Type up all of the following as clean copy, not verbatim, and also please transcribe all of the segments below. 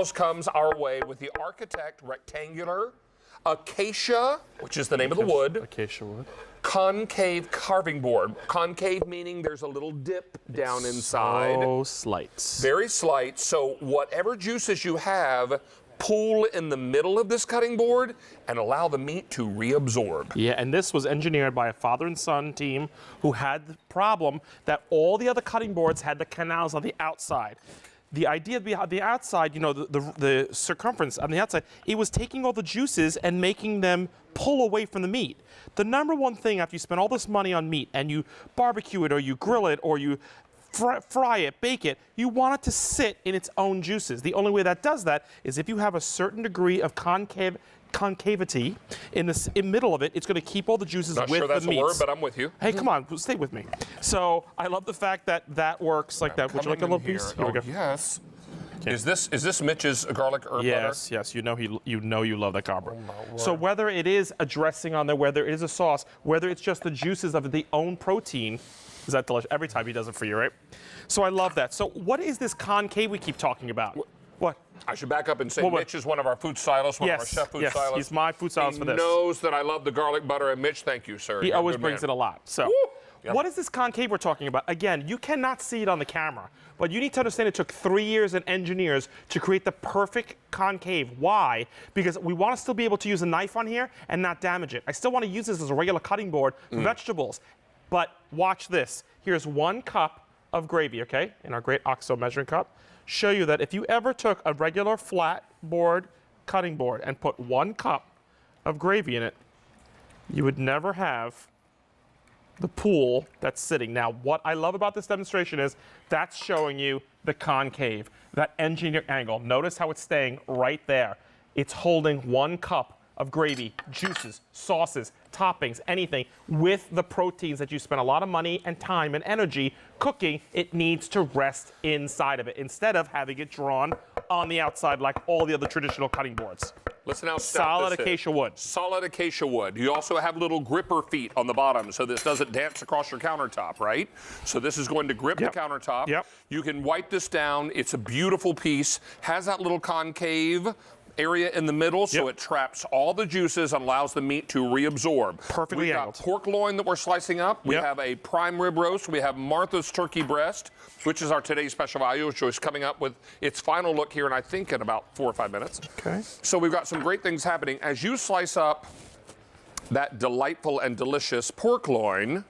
emails comes our way with the Architec rectangular Acacia, which is the name of the wood. Acacia wood. Concave carving board. Concave meaning there's a little dip down inside. So slight. Very slight. So whatever juices you have, pool in the middle of this cutting board and allow the meat to reabsorb. Yeah, and this was engineered by a father and son team who had the problem that all the other cutting boards had the canals on the outside. The idea behind the outside, you know, the circumference on the outside, it was taking all the juices and making them pull away from the meat. The number one thing after you spend all this money on meat and you barbecue it or you grill it or you fry it, bake it, you want it to sit in its own juices. The only way that does that is if you have a certain degree of concavity in the middle of it. It's going to keep all the juices Not with sure that's the meats. a word, but I'm with you. Hey, come on, stay with me. So I love the fact that that works like that. Would you like a little piece? Here we go. Yes. Okay. Is this Mitch's garlic herb butter? Yes. You know you love that garlic. So whether it is a dressing on there, whether it is a sauce, whether it's just the juices of the own protein, is that delicious? Every time he does it for you, right? So I love that. So what is this concave we keep talking about? What? I should back up and say Mitch is one of our food stylists, one of our chef food stylists. He's my food stylist for this. He knows that I love the garlic butter, and Mitch, thank you, sir. He always brings it a lot. So, Yep. What is this concave we're talking about? Again, you cannot see it on the camera, but you need to understand it took 3 years and engineers to create the perfect concave. Why? Because we want to still be able to use a knife on here and not damage it. I still want to use this as a regular cutting board for vegetables, but watch this. Here's 1 cup of gravy, okay, in our great OXO measuring cup. Show you that if you ever took a regular flat board cutting board and put 1 cup of gravy in it, you would never have the pool that's sitting. Now, what I love about this demonstration is that's showing you the concave, that engineered angle. Notice how it's staying right there. It's holding 1 cup of gravy, juices, sauces, toppings, anything with the proteins that you spend a lot of money and time and energy cooking. It needs to rest inside of it instead of having it drawn on the outside like all the other traditional cutting boards. Listen how solid acacia wood. Solid acacia wood. You also have little gripper feet on the bottom so this doesn't dance across your countertop, right? So this is going to grip the countertop. Yep. You can wipe this down. It's a beautiful piece. Has that little concave area in the middle, so it traps all the juices and allows the meat to reabsorb. Perfectly We've angled. got pork loin that we're slicing up. We have a prime rib roast. We have Martha's turkey breast, which is our today's special value, which is coming up with its final look here, and I think in about 4 or 5 minutes. Okay. So we've got some great things happening. As you slice up that delightful and delicious pork loin,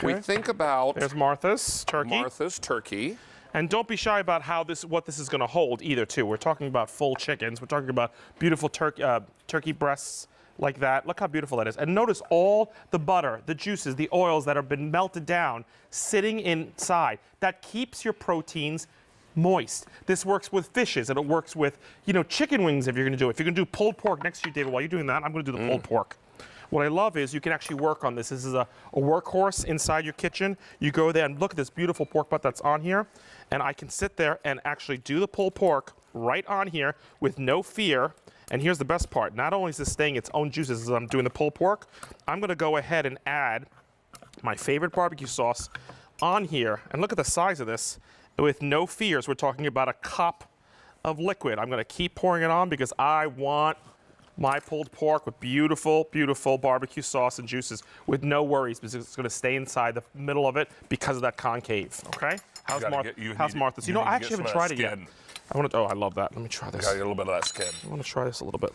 we think about There's Martha's turkey. Martha's turkey. And don't be shy about what this is going to hold either, too. We're talking about full chickens. We're talking about beautiful turkey breasts like that. Look how beautiful that is. And notice all the butter, the juices, the oils that have been melted down sitting inside. That keeps your proteins moist. This works with fishes, and it works with, chicken wings if you're going to do it. If you're going to do pulled pork next to you, David, while you're doing that, I'm going to do the pulled pork. What I love is you can actually work on this. This is a workhorse inside your kitchen. You go there and look at this beautiful pork butt that's on here. And I can sit there and actually do the pulled pork right on here with no fear. And here's the best part. Not only is this staying its own juices as I'm doing the pulled pork, I'm going to go ahead and add my favorite barbecue sauce on here. And look at the size of this. With no fears, we're talking about a cup of liquid. I'm going to keep pouring it on because I want my pulled pork with beautiful, beautiful barbecue sauce and juices with no worries because it's going to stay inside the middle of it because of that concave, okay? How's Martha's? I actually haven't tried it yet. I love that. Let me try this. Got a little bit of that skin. I want to try this a little bit.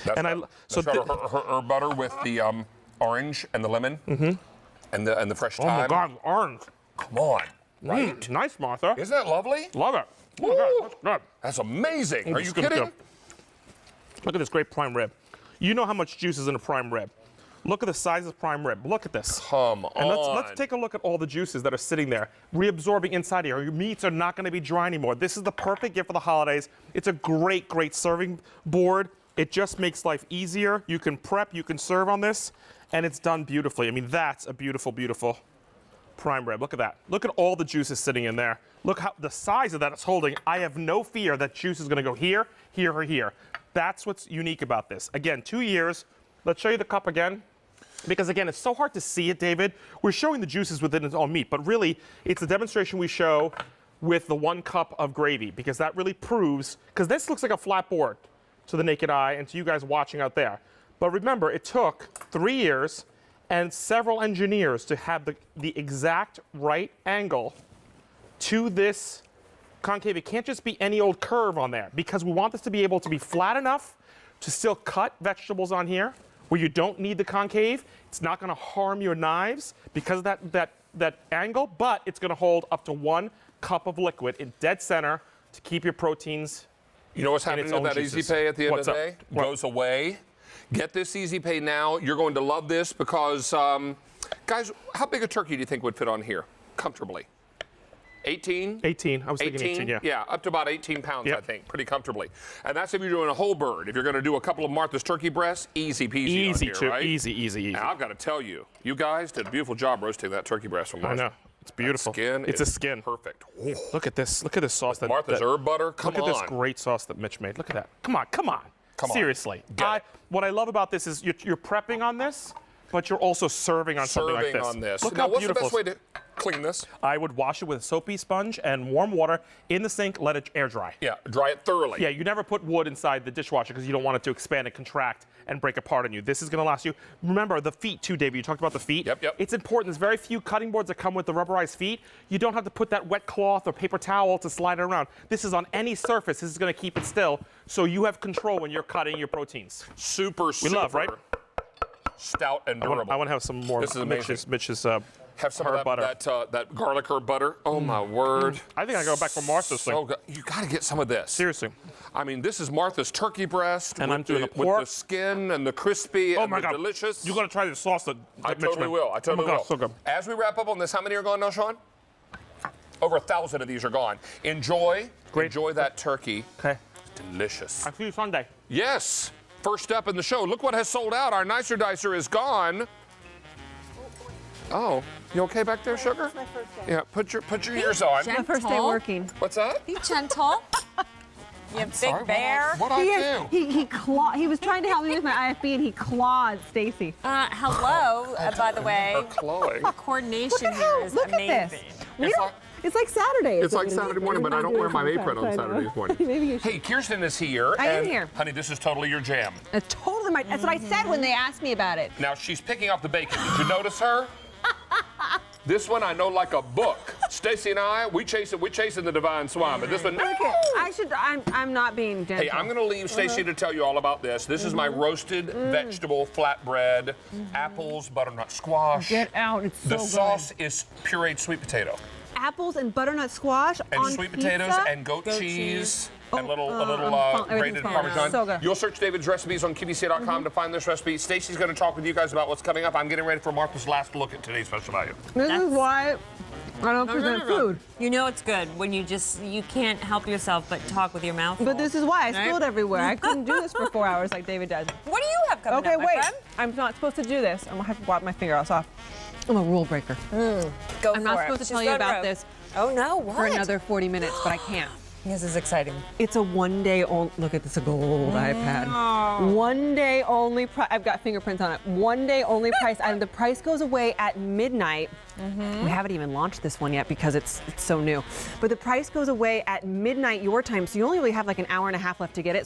That's her herb butter with the orange and the lemon and the fresh thyme. Oh my God, orange. Come on. Right? Nice, Martha. Isn't that lovely? Love it. Oh my God, that's good. That's amazing. Are you kidding? Look at this great prime rib. You know how much juice is in a prime rib. Look at the size of the prime rib. Look at this. Come on. And let's take a look at all the juices that are sitting there, reabsorbing inside here. Your meats are not going to be dry anymore. This is the perfect gift for the holidays. It's a great, great serving board. It just makes life easier. You can prep, you can serve on this, and it's done beautifully. I mean, that's a beautiful, beautiful prime rib. Look at that. Look at all the juices sitting in there. Look how the size of that it's holding. I have no fear that juice is going to go here, here, or here. That's what's unique about this. Again, 2 years. Let's show you the cup again. Because again, it's so hard to see it, David. We're showing the juices within its own meat, but really, it's a demonstration we show with the 1 cup of gravy, because that really proves, because this looks like a flat board to the naked eye and to you guys watching out there. But remember, it took 3 years and several engineers to have the exact right angle to this concave. It can't just be any old curve on there, because we want this to be able to be flat enough to still cut vegetables on here where you don't need the concave. It's not going to harm your knives because of that angle, but it's going to hold up to 1 cup of liquid in dead center to keep your proteins. You know what's happening with that Easy Pay at the end of the day? Goes away. Get this Easy Pay now. You're going to love this because, guys, how big a turkey do you think would fit on here comfortably? 18? 18. I was thinking 18, yeah. Yeah, up to about 18 pounds, Yep. I think, pretty comfortably. And that's if you're doing a whole bird. If you're going to do a couple of Martha's turkey breasts, easy peasy Easy, on here, too. right? Easy. Now, I've got to tell you, you guys did a beautiful job roasting that turkey breast from I Martha. know. It's beautiful. It's a skin. Perfect. Look at this. Look at this sauce. Martha's herb butter. Come on. Look at this great sauce that Mitch made. Look at that. Come on. Seriously. Get it. What I love about this is you're prepping on this, but you're also serving on something like this. On this. Look now, how what's beautiful. the best way to clean this? I would wash it with a soapy sponge and warm water in the sink, let it air dry. Yeah, dry it thoroughly. Yeah, you never put wood inside the dishwasher because you don't want it to expand and contract and break apart on you. This is going to last you. Remember the feet too, David. You talked about the feet. Yep. It's important. There's very few cutting boards that come with the rubberized feet. You don't have to put that wet cloth or paper towel to slide it around. This is on any surface. This is going to keep it still, so you have control when you're cutting your proteins. Super. We love, right? Stout and durable. I want to have some more. This is amazing. Mitch's have some herb of butter. that garlic herb butter. Oh my word! I think I go back for Martha's So thing. good. You got to get some of this. Seriously. I mean, this is Martha's turkey breast And with I'm doing the, the pork. with the skin and the crispy Oh and my the God. delicious. You got to try the sauce that I Mitch totally made. will. I totally oh my will. God, so good. As we wrap up on this, how many are gone now, Sean? Over 1,000 of these are gone. Enjoy that turkey. Okay. Delicious. I'll see you Sunday. Yes. First up in the show. Look what has sold out. Our Nicer Dicer is gone. Oh, you okay back there, sugar? It's my first day. Yeah, put your ears on. My first day working. What's that? Be gentle. You Sorry, big bear. What I do? He was trying to help me with my IFB and he clawed Stacy. Hello, by the way. Her clawing. Coordination here is Look amazing. at this. It's like Saturday. It's like Saturday morning, but I don't wear my apron on Saturdays morning. Maybe you should. Hey, Kirsten is here. I am and, here. Honey, this is totally your jam. It's totally my. That's what I said when they asked me about it. Now, she's picking up the bacon. Did you notice her? This one I know like a book. Stacy and I, we're chasing the divine swan, but this one, no. Okay, I'm not being gentle. Hey, I'm going to leave Stacy to tell you all about this. This is my roasted vegetable flatbread, apples, butternut squash. Get out! It's so The good. sauce is pureed sweet potato. Apples and butternut squash And on sweet pizza? potatoes and goat cheese. And a little everything's grated fine. Parmesan. So good. You'll search David's recipes on QVC.com to find this recipe. Stacy's going to talk with you guys about what's coming up. I'm getting ready for Martha's last look at today's special value. This is why I don't present food. You know it's good when you can't help yourself but talk with your mouth full. But this is why I Right? spilled everywhere. I couldn't do this for 4 hours like David does. What do you have coming Okay, up, my wait. friend? I'm not supposed to do this. I'm gonna have to wipe my fingernails off. I'm a rule breaker. Go I'm for not it. supposed to She's tell you going about rogue. this Oh no, what? for another 40 minutes, but I can't. This is exciting. It's a one-day only. Look at this, a gold iPad. One-day only. I've got fingerprints on it. One-day only price item. The price goes away at midnight. We haven't even launched this one yet because it's so new. But the price goes away at midnight your time, so you only really have like an hour and a half left to get it.